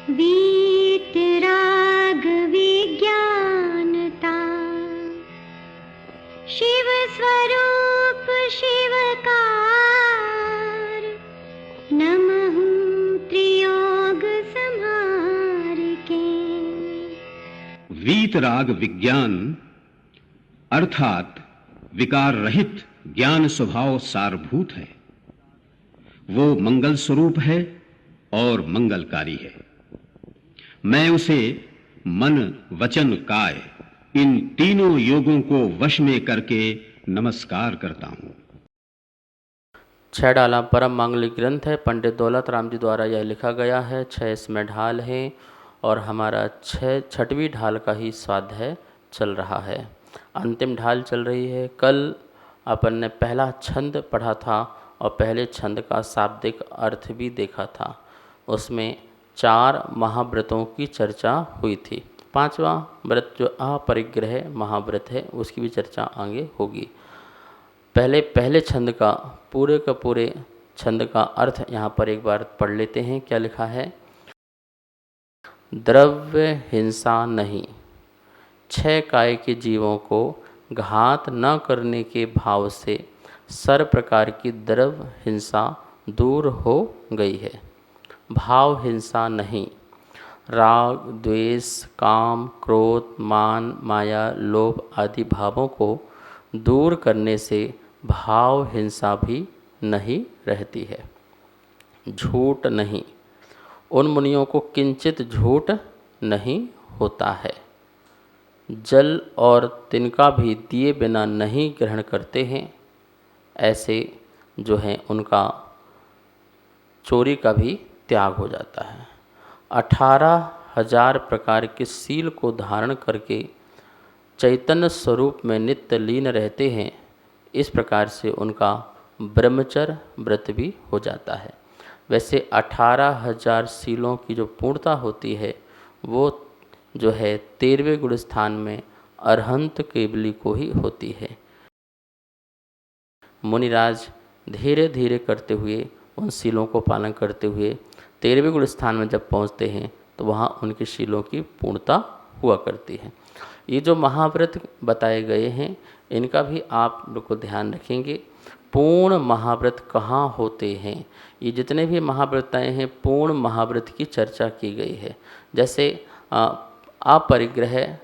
वीतराग विज्ञानता, शिव स्वरूप शिवकार, नमः त्रियोग संहार के। वीतराग विज्ञान अर्थात विकार रहित ज्ञान स्वभाव सारभूत है। वो मंगल स्वरूप है और मंगलकारी है। मैं उसे मन वचन काय इन तीनों योगों को वश में करके नमस्कार करता हूं। छह डाला परम मांगलिक ग्रंथ है। पंडित दौलत राम जी द्वारा यह लिखा गया है। 6 इसमें ढाल है और हमारा 6वीं ढाल का ही स्वाध्याय चल रहा है। अंतिम ढाल चल रही है। कल अपन ने पहला छंद पढ़ा था और पहले छंद का शाब्दिक अर्थ भी देखा था। उसमें 4 महाव्रतों की चर्चा हुई थी। 5वां व्रत जो अपरिग्रह महाव्रत है उसकी भी चर्चा आगे होगी। पहले छंद का पूरे छंद का अर्थ यहाँ पर एक बार पढ़ लेते हैं। क्या लिखा है? द्रव्य हिंसा नहीं, 6 काय के जीवों को घात न करने के भाव से सर्व प्रकार की द्रव्य हिंसा दूर हो गई है। भाव हिंसा नहीं, राग द्वेष काम क्रोध मान माया लोभ आदि भावों को दूर करने से भाव हिंसा भी नहीं रहती है। झूठ नहीं, उन मुनियों को किंचित झूठ नहीं होता है। जल और तिनका भी दिए बिना नहीं ग्रहण करते हैं। ऐसे जो हैं उनका चोरी का भी त्याग हो जाता है। 18,000 प्रकार के सील को धारण करके चैतन्य स्वरूप में नित्य लीन रहते हैं। इस प्रकार से उनका ब्रह्मचर्य व्रत भी हो जाता है। वैसे 18,000 सीलों की जो पूर्णता होती है वो जो है 13वें गुण स्थान में अरहंत केवली को ही होती है। मुनिराज धीरे धीरे करते हुए उन सीलों को पालन करते हुए 13वें गुण स्थान में जब पहुँचते हैं तो वहाँ उनकी सीलों की पूर्णता हुआ करती है। ये जो महाव्रत बताए गए हैं इनका भी आप लोग को ध्यान रखेंगे। पूर्ण महाव्रत कहाँ होते हैं? ये जितने भी महाव्रताएँ हैं पूर्ण महाव्रत की चर्चा की गई है। जैसे अपरिग्रह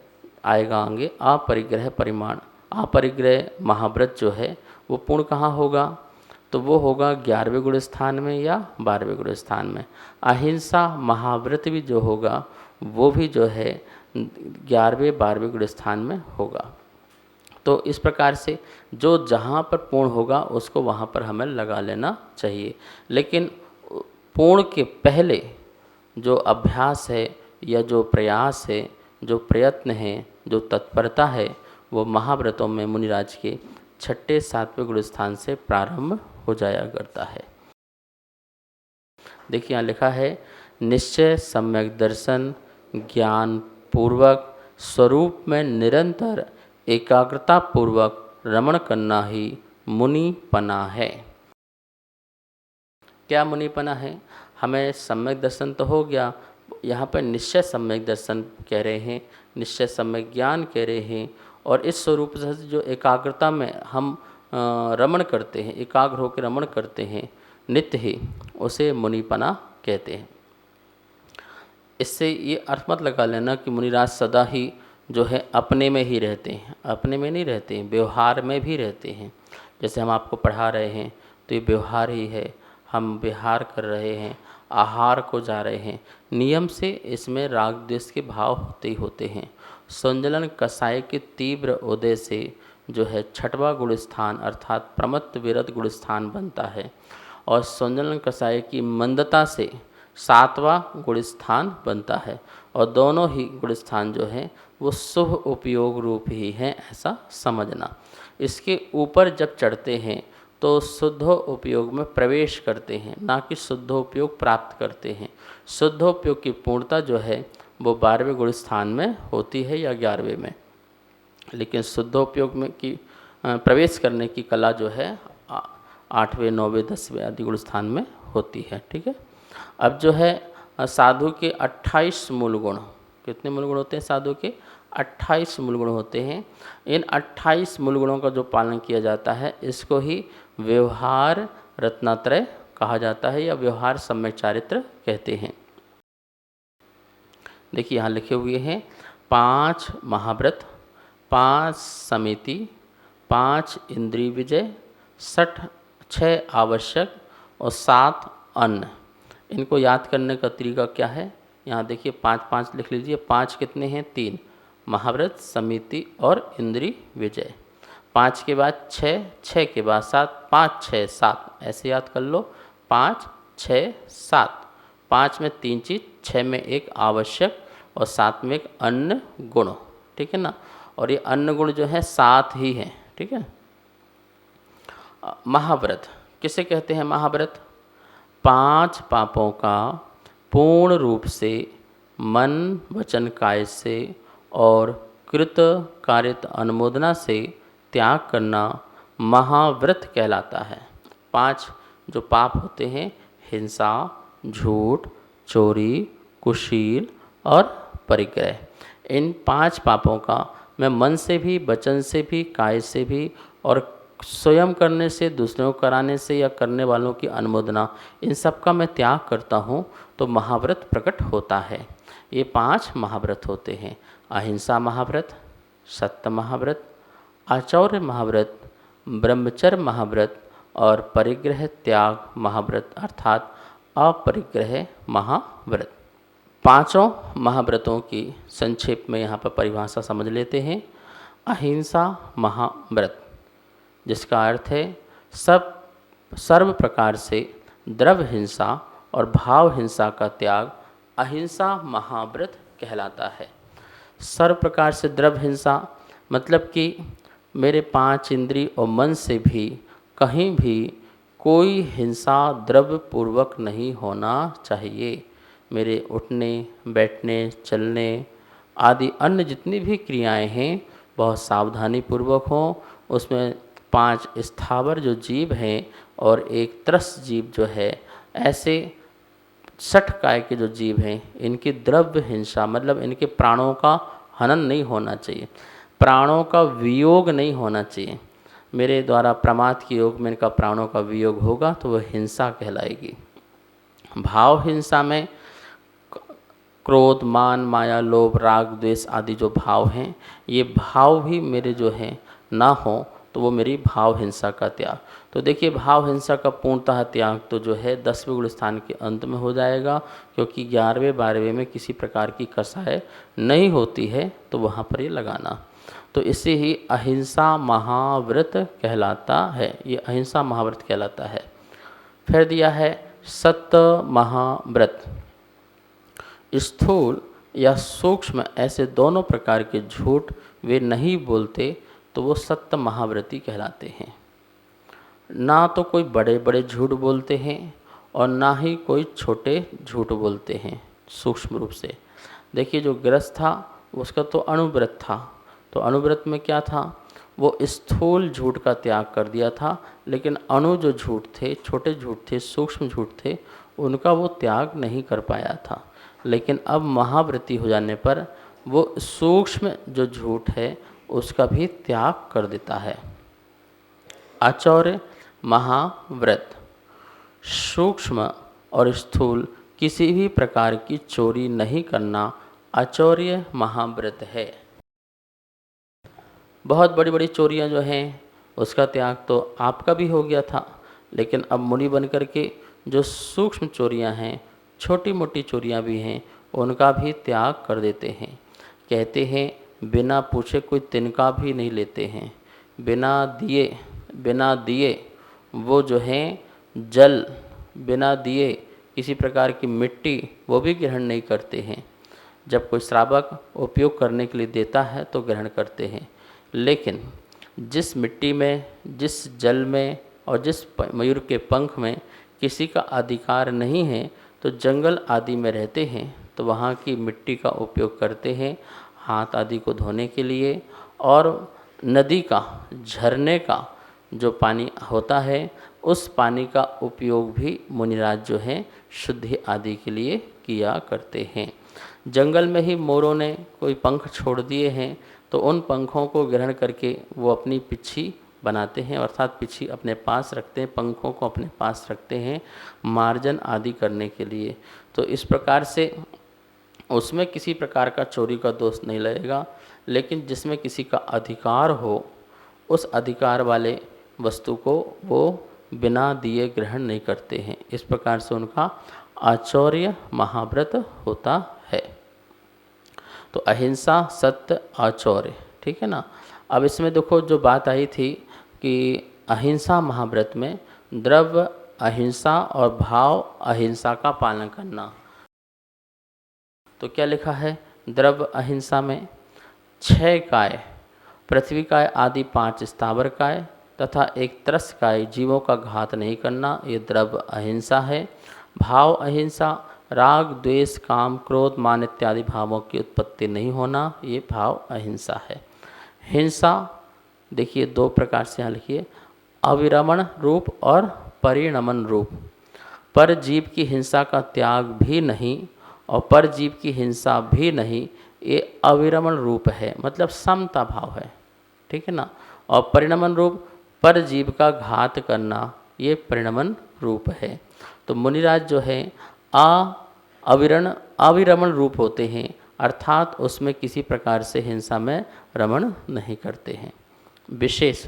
आएगा आगे, अपरिग्रह परिमाण। अपरिग्रह महाव्रत जो है वो पूर्ण कहाँ होगा? तो वो होगा 11वें गुण स्थान में या 12वें गुण स्थान में। अहिंसा महाव्रत भी जो होगा वो भी जो है 11वें 12वें गुण स्थान में होगा। तो इस प्रकार से जो जहाँ पर पूर्ण होगा उसको वहाँ पर हमें लगा लेना चाहिए। लेकिन पूर्ण के पहले जो अभ्यास है या जो प्रयास है, जो प्रयत्न है, जो तत्परता है वो महाव्रतों में मुनिराज के 6ठे 7वें गुण स्थान से प्रारंभ हो जाया करता है। देखिए यहाँ लिखा है निश्चय सम्यक दर्शन ज्ञान पूर्वक स्वरूप में निरंतर एकाग्रता पूर्वक रमण करना ही मुनिपना है। क्या मुनिपना है? हमें सम्यक दर्शन तो हो गया, यहाँ पर निश्चय सम्यक दर्शन कह रहे हैं, निश्चय सम्यक ज्ञान कह रहे हैं। और इस स्वरूप से जो एकाग्रता में हम रमण करते हैं, एकाग्र होकर रमण करते हैं नित्य ही, उसे मुनिपना कहते हैं। इससे ये अर्थ मत लगा लेना कि मुनिराज सदा ही जो है अपने में ही रहते हैं। अपने में नहीं रहते हैं, व्यवहार में भी रहते हैं। जैसे हम आपको पढ़ा रहे हैं तो ये व्यवहार ही है, हम विहार कर रहे हैं, आहार को जा रहे हैं। नियम से इसमें राग द्वेष के भाव होते ही होते हैं। संजलन कसाय के तीव्र उदय से जो है 6वां गुण स्थान अर्थात प्रमत्त विरत गुण स्थान बनता है और संजलन कसाय की मंदता से 7वां गुण स्थान बनता है। और दोनों ही गुण स्थान जो हैं वो शुभ उपयोग रूप ही हैं, ऐसा समझना। इसके ऊपर जब चढ़ते हैं तो शुद्ध उपयोग में प्रवेश करते हैं, ना कि शुद्ध उपयोग प्राप्त करते हैं। शुद्ध उपयोग की पूर्णता जो है वो 12वें गुण स्थान में होती है या 11वें में, लेकिन शुद्ध उपयोग में की प्रवेश करने की कला जो है 8वें 9वें 10वें आदि गुण स्थान में होती है। ठीक है। अब जो है साधु के 28 मूल गुण, कितने मूल गुण होते हैं साधु के? 28 मूल गुण होते हैं। इन 28 मूल गुणों का जो पालन किया जाता है इसको ही व्यवहार रत्नात्रय कहा जाता है या व्यवहार सम्यक चारित्र कहते हैं। देखिए यहाँ लिखे हुए हैं 5 महाव्रत, 5 समिति, 5 इंद्रिय विजय, 6 आवश्यक और 7 अन्न। इनको याद करने का तरीका क्या है? यहाँ देखिए 5 लिख लीजिए। 5 कितने हैं? 3, महाव्रत, समिति और इंद्रिय विजय। 5 के बाद 6, 6 के बाद 7, 5, 6, 7 ऐसे याद कर लो। 5, 6, 7, 5 में 3 चीज़, 6 में 1 आवश्यक और 7 में 1 अन्य गुण, ठीक है ना। और ये अन्य गुण जो है 7 ही हैं, ठीक है। महाव्रत किसे कहते हैं? महाव्रत 5 पापों का पूर्ण रूप से मन वचन काय से और कृत कारित अनुमोदना से त्याग करना महाव्रत कहलाता है। 5 जो पाप होते हैं, हिंसा, झूठ, चोरी, कुशील और परिग्रह, इन 5 पापों का मैं मन से भी, वचन से भी, काय से भी और स्वयं करने से, दूसरों को कराने से या करने वालों की अनुमोदना, इन सब का मैं त्याग करता हूँ तो महाव्रत प्रकट होता है। ये 5 महाव्रत होते हैं: अहिंसा महाव्रत, सत्य महाव्रत, आचौर्य महाव्रत, ब्रह्मचर्य महाव्रत और परिग्रह त्याग महाव्रत अर्थात अपरिग्रह महाव्रत। 5 महाव्रतों की संक्षेप में यहाँ पर परिभाषा समझ लेते हैं। अहिंसा महाव्रत, जिसका अर्थ है सर्व प्रकार से द्रव्य हिंसा और भाव हिंसा का त्याग अहिंसा महाव्रत कहलाता है। सर्व प्रकार से द्रव्य हिंसा मतलब कि मेरे 5 इंद्रिय और मन से भी कहीं भी कोई हिंसा द्रव्य पूर्वक नहीं होना चाहिए। मेरे उठने, बैठने, चलने आदि अन्य जितनी भी क्रियाएं हैं बहुत सावधानी पूर्वक हों। उसमें 5 स्थावर जो जीव हैं और एक त्रस जीव जो है, ऐसे 60 काय के जो जीव हैं, इनकी द्रव्य हिंसा मतलब इनके प्राणों का हनन नहीं होना चाहिए, प्राणों का वियोग नहीं होना चाहिए। मेरे द्वारा प्रमाद के योग में इनका प्राणों का वियोग होगा तो वह हिंसा कहलाएगी। भाव हिंसा में क्रोध, मान, माया, लोभ, राग, द्वेष आदि जो भाव हैं, ये भाव भी मेरे जो हैं ना हो तो वो मेरी भाव हिंसा का त्याग। तो देखिए भाव हिंसा का पूर्णतः त्याग तो जो है 10वें गुण स्थान के अंत में हो जाएगा, क्योंकि 11वें 12वें में किसी प्रकार की कसाय नहीं होती है तो वहाँ पर ये लगाना। तो इसे ही अहिंसा महाव्रत कहलाता है, ये अहिंसा महाव्रत कहलाता है। फिर दिया है सत्य महाव्रत। स्थूल या सूक्ष्म ऐसे दोनों प्रकार के झूठ वे नहीं बोलते तो वो सत्य महाव्रती कहलाते हैं। ना तो कोई बड़े बड़े झूठ बोलते हैं और ना ही कोई छोटे झूठ बोलते हैं सूक्ष्म रूप से। देखिए जो गृहस्थ था उसका तो अणुव्रत था, तो अणुव्रत में क्या था, वो स्थूल झूठ का त्याग कर दिया था, लेकिन अणु जो झूठ थे, छोटे झूठ थे, सूक्ष्म झूठ थे, उनका वो त्याग नहीं कर पाया था। लेकिन अब महाव्रती हो जाने पर वो सूक्ष्म जो झूठ है उसका भी त्याग कर देता है। आचौर्य महाव्रत सूक्ष्म और स्थूल किसी भी प्रकार की चोरी नहीं करना आचौर्य महाव्रत है। बहुत बड़ी बड़ी चोरियां जो हैं उसका त्याग तो आपका भी हो गया था, लेकिन अब मुनि बन कर के जो सूक्ष्म चोरियां हैं, छोटी मोटी चोरियां भी हैं, उनका भी त्याग कर देते हैं। कहते हैं बिना पूछे कोई तिनका भी नहीं लेते हैं, बिना दिए वो जो हैं जल, बिना दिए किसी प्रकार की मिट्टी वो भी ग्रहण नहीं करते हैं। जब कोई श्रावक उपयोग करने के लिए देता है तो ग्रहण करते हैं, लेकिन जिस मिट्टी में, जिस जल में और जिस मयूर के पंख में किसी का अधिकार नहीं है तो जंगल आदि में रहते हैं तो वहाँ की मिट्टी का उपयोग करते हैं हाथ आदि को धोने के लिए, और नदी का, झरने का जो पानी होता है उस पानी का उपयोग भी मुनिराज जो है शुद्धि आदि के लिए किया करते हैं। जंगल में ही मोरों ने कोई पंख छोड़ दिए हैं तो उन पंखों को ग्रहण करके वो अपनी पिच्छी बनाते हैं, अर्थात पिच्छी अपने पास रखते हैं, पंखों को अपने पास रखते हैं मार्जन आदि करने के लिए। तो इस प्रकार से उसमें किसी प्रकार का चोरी का दोष नहीं लगेगा, लेकिन जिसमें किसी का अधिकार हो उस अधिकार वाले वस्तु को वो बिना दिए ग्रहण नहीं करते हैं। इस प्रकार से उनका आचौर्य महाव्रत होता है। तो अहिंसा, सत्य, आचौर्य, ठीक है ना। अब इसमें देखो जो बात आई थी कि अहिंसा महाव्रत में द्रव्य अहिंसा और भाव अहिंसा का पालन करना। तो क्या लिखा है? द्रव्य अहिंसा में 6 काय, पृथ्वी काय आदि 5 स्थावर काय तथा एक त्रस काय जीवों का घात नहीं करना, ये द्रव्य अहिंसा है। भाव अहिंसा, राग द्वेष काम क्रोध मान इत्यादि भावों की उत्पत्ति नहीं होना, ये भाव अहिंसा है। हिंसा देखिए 2 प्रकार से यहाँ लिखिए, अविरमण रूप और परिणमन रूप। पर जीव की हिंसा का त्याग भी नहीं और पर जीव की हिंसा भी नहीं, ये अविरमण रूप है, मतलब समता भाव है, ठीक है ना। और परिणमन रूप, पर जीव का घात करना, ये परिणमन रूप है। तो मुनिराज जो है अविरमण रूप होते हैं, अर्थात उसमें किसी प्रकार से हिंसा में रमण नहीं करते हैं। विशेष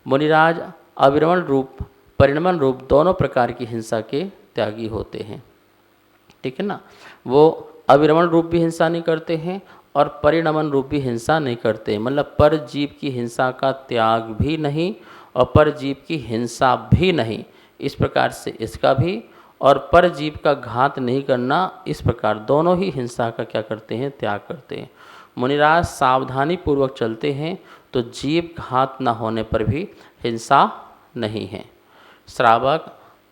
मुनिराज अविरमण रूप परिणमन रूप दोनों प्रकार की हिंसा के त्यागी होते हैं, ठीक है ना। वो अविरमण रूप भी हिंसा नहीं करते हैं और परिणमन रूप भी हिंसा नहीं करते, मतलब पर जीव की हिंसा का त्याग भी नहीं और पर जीव की हिंसा भी नहीं, इस प्रकार से इसका भी, और पर जीव का घात नहीं करना, इस प्रकार दोनों ही हिंसा का क्या करते हैं? त्याग करते हैं। मुनिराज सावधानी पूर्वक चलते हैं तो जीव घात न होने पर भी हिंसा नहीं है। श्रावक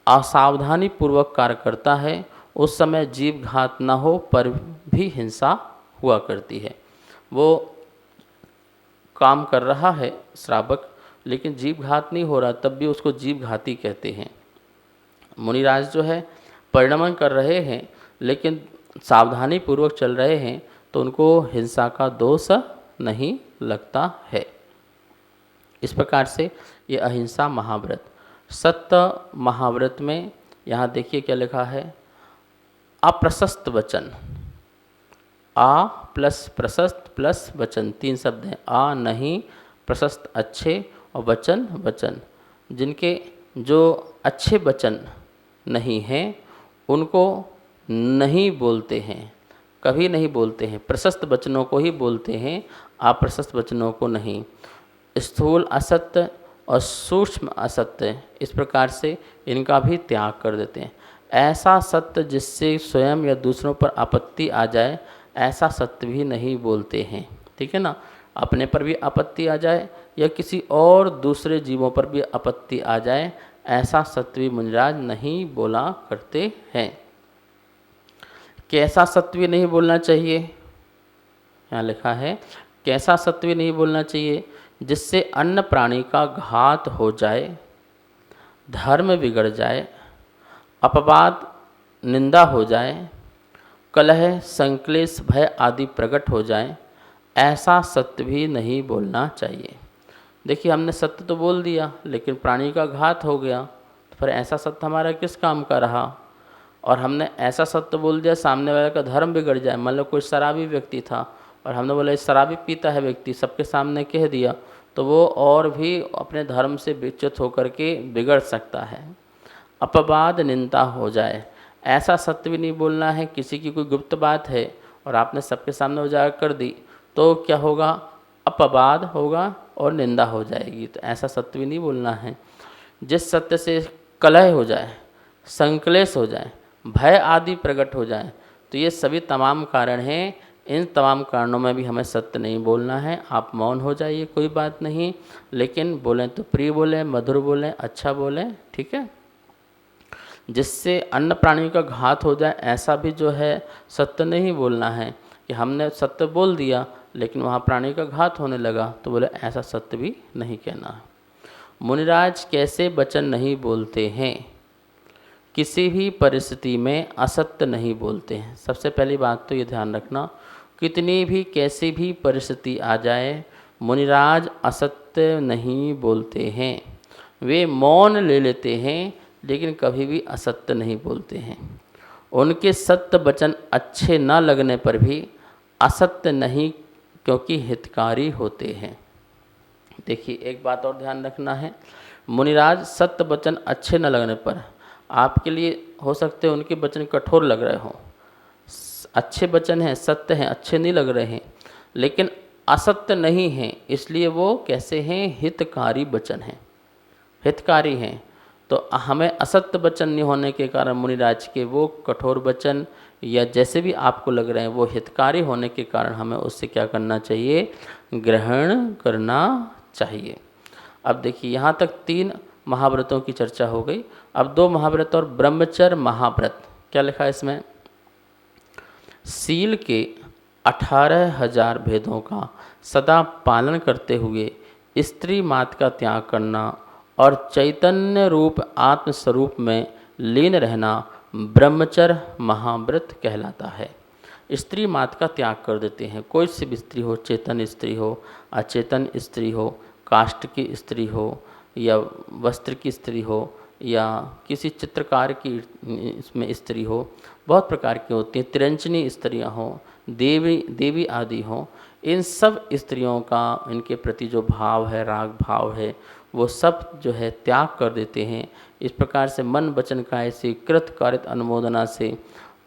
असावधानी पूर्वक कार्य करता है, उस समय जीव घात न हो पर भी हिंसा हुआ करती है। वो काम कर रहा है श्रावक, लेकिन जीव घात नहीं हो रहा, तब भी उसको जीव घाती कहते हैं। मुनिराज जो है परिणमन कर रहे हैं लेकिन सावधानी पूर्वक चल रहे हैं तो उनको हिंसा का दोष नहीं लगता है। इस प्रकार से ये अहिंसा महाव्रत। सत्य महाव्रत में यहाँ देखिए क्या लिखा है, अप्रशस्त वचन, आ प्लस प्रशस्त प्लस वचन, 3 शब्द हैं। आ नहीं, प्रशस्त अच्छे और वचन वचन। जिनके जो अच्छे वचन नहीं हैं उनको नहीं बोलते हैं, कभी नहीं बोलते हैं। प्रशस्त वचनों को ही बोलते हैं, अप्रशस्त वचनों को नहीं। स्थूल असत्य और सूक्ष्म असत्य, इस प्रकार से इनका भी त्याग कर देते हैं। ऐसा सत्य जिससे स्वयं या दूसरों पर आपत्ति आ जाए, ऐसा सत्य भी नहीं बोलते हैं, ठीक है ना। अपने पर भी आपत्ति आ जाए या किसी और दूसरे जीवों पर भी आपत्ति आ जाए, ऐसा सत्य भी मुनिराज नहीं बोला करते हैं। कैसा सत्य भी नहीं बोलना चाहिए? यहाँ लिखा है कैसा सत्य भी नहीं बोलना चाहिए जिससे अन्य प्राणी का घात हो जाए, धर्म बिगड़ जाए, अपवाद निंदा हो जाए, कलह संक्लेश भय आदि प्रकट हो जाए, ऐसा सत्य भी नहीं बोलना चाहिए। देखिए हमने सत्य तो बोल दिया लेकिन प्राणी का घात हो गया, तो फिर ऐसा सत्य हमारा किस काम का रहा। और हमने ऐसा सत्य बोल दिया सामने वाले का धर्म बिगड़ जाए, मतलब कोई शराबी व्यक्ति था और हमने बोला शराबी पीता है व्यक्ति, सबके सामने कह दिया, तो वो और भी अपने धर्म से विच्युत होकर के बिगड़ सकता है। अपवाद निंदा हो जाए, ऐसा सत्य भी नहीं बोलना है। किसी की कोई गुप्त बात है और आपने सबके सामने उजागर कर दी तो क्या होगा? अपवाद होगा और निंदा हो जाएगी, तो ऐसा सत्य भी नहीं बोलना है। जिस सत्य से कलह हो जाए, संक्लेश हो जाए, भय आदि प्रकट हो जाए, तो ये सभी तमाम कारण हैं। इन तमाम कारणों में भी हमें सत्य नहीं बोलना है। आप मौन हो जाइए, कोई बात नहीं, लेकिन बोलें तो प्रिय बोलें, मधुर बोलें, अच्छा बोलें, ठीक है। जिससे अन्य प्राणी का घात हो जाए, ऐसा भी जो है सत्य नहीं बोलना है कि हमने सत्य बोल दिया लेकिन वहाँ प्राणी का घात होने लगा, तो बोले ऐसा सत्य भी नहीं कहना है। मुनिराज कैसे वचन नहीं बोलते हैं किसी भी परिस्थिति में असत्य नहीं बोलते हैं। सबसे पहली बात तो ये ध्यान रखना, कितनी भी कैसी भी परिस्थिति आ जाए मुनिराज असत्य नहीं बोलते हैं। वे मौन ले लेते हैं लेकिन कभी भी असत्य नहीं बोलते हैं। उनके सत्य वचन अच्छे न लगने पर भी असत्य नहीं, क्योंकि हितकारी होते हैं। देखिए एक बात और ध्यान रखना है, मुनिराज सत्य वचन अच्छे न लगने पर, आपके लिए हो सकते हैं उनके वचन कठोर लग रहे हों, अच्छे वचन हैं, सत्य हैं, अच्छे नहीं लग रहे हैं, लेकिन असत्य नहीं हैं, इसलिए वो कैसे हैं, हितकारी वचन हैं, हितकारी हैं। तो हमें असत्य वचन नहीं होने के कारण मुनिराज के वो कठोर वचन या जैसे भी आपको लग रहे हैं वो हितकारी होने के कारण हमें उससे क्या करना चाहिए, ग्रहण करना चाहिए। अब देखिए यहाँ तक 3 महाव्रतों की चर्चा हो गई। अब 2 महाव्रत और ब्रह्मचर्य महाव्रत, क्या लिखा है इसमें, शील के 18,000 भेदों का सदा पालन करते हुए स्त्री मात का त्याग करना और चैतन्य रूप आत्मस्वरूप में लीन रहना ब्रह्मचर्य महाव्रत कहलाता है। स्त्री मात का त्याग कर देते हैं, कोई सी भी स्त्री हो, चेतन स्त्री हो, अचेतन स्त्री हो, काष्ठ की स्त्री हो या वस्त्र की स्त्री हो या किसी चित्रकार की इसमें स्त्री हो, बहुत प्रकार की होती हैं, तिरंचनी स्त्रियां हों, देवी आदि हों, इन सब स्त्रियों का इनके प्रति जो भाव है, राग भाव है, वो सब जो है त्याग कर देते हैं। इस प्रकार से मन वचन काय से कृत कारित अनुमोदना से,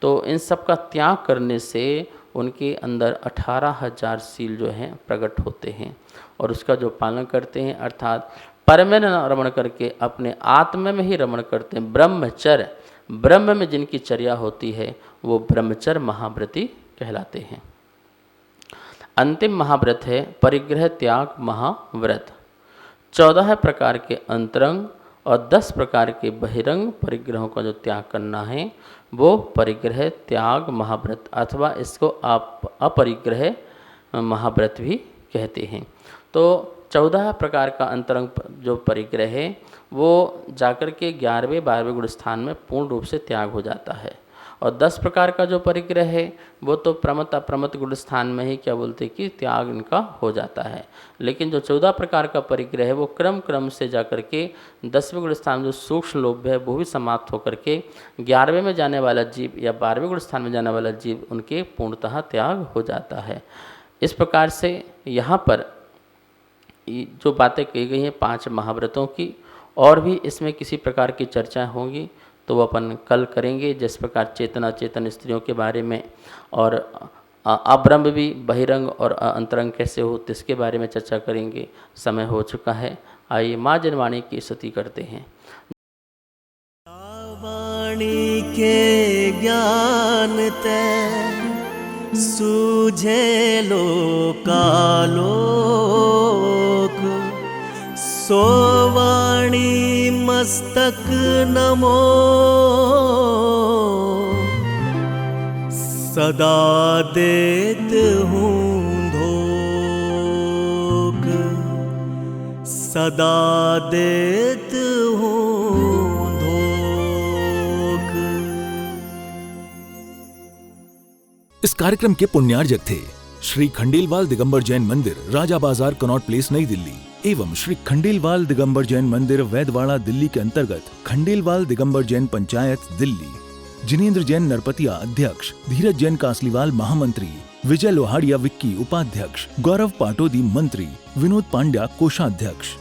तो इन सब का त्याग करने से उनके अंदर 18,000 शील जो हैं प्रकट होते हैं और उसका जो पालन करते हैं, अर्थात पर में न रमण करके अपने आत्मा में ही रमण करते हैं। ब्रह्मचर्य, ब्रह्म में जिनकी चर्या होती है वो ब्रह्मचर्य महाव्रती कहलाते हैं। अंतिम महाव्रत है परिग्रह त्याग महाव्रत। 14 प्रकार के अंतरंग और 10 प्रकार के बहिरंग परिग्रहों का जो त्याग करना है वो परिग्रह त्याग महाव्रत अथवा इसको आप अपरिग्रह महाव्रत भी कहते हैं। तो 14 प्रकार का अंतरंग जो परिग्रह है वो जाकर के 11वें 12वें गुण स्थान में पूर्ण रूप से त्याग हो जाता है और 10 प्रकार का जो परिग्रह है वो तो प्रमत अप्रमत गुण स्थान में ही क्या बोलते हैं कि त्याग इनका हो जाता है। लेकिन जो 14 प्रकार का परिग्रह है वो क्रम से जाकर के 10वें गुण स्थान जो सूक्ष्म लोभ है वो भी समाप्त होकर के 11वें में जाने वाला जीव या 12वें गुण स्थान में जाने वाला जीव उनके पूर्णतः त्याग हो जाता है। इस प्रकार से यहाँ पर जो बातें कही गई हैं 5 महाव्रतों की, और भी इसमें किसी प्रकार की चर्चाएँ होंगी तो वो अपन कल करेंगे। जिस प्रकार चेतना चेतन स्त्रियों के बारे में और अब्रह्म भी बहिरंग और अंतरंग कैसे हो इसके बारे में चर्चा करेंगे। समय हो चुका है, आइए माँ जनवाणी की स्तुति करते हैं। वाणी के ज्ञान ते सूझे लोकालोक, सोवाणी मस्तक नमो सदा देत हूँ धोख, सदा देत हूँ धोख। इस कार्यक्रम के पुण्यार्जक थे श्री खंडेलवाल दिगंबर जैन मंदिर, राजा बाजार, कनॉट प्लेस, नई दिल्ली एवं श्री खंडेलवाल दिगंबर जैन मंदिर, वैदवाड़ा, दिल्ली के अंतर्गत खंडेलवाल दिगंबर जैन पंचायत, दिल्ली। जिनेंद्र जैन नरपतिया अध्यक्ष, धीरज जैन कासलीवाल महामंत्री, विजय लोहाड़िया विक्की उपाध्यक्ष, गौरव पाटोदी मंत्री, विनोद पांड्या कोषाध्यक्ष।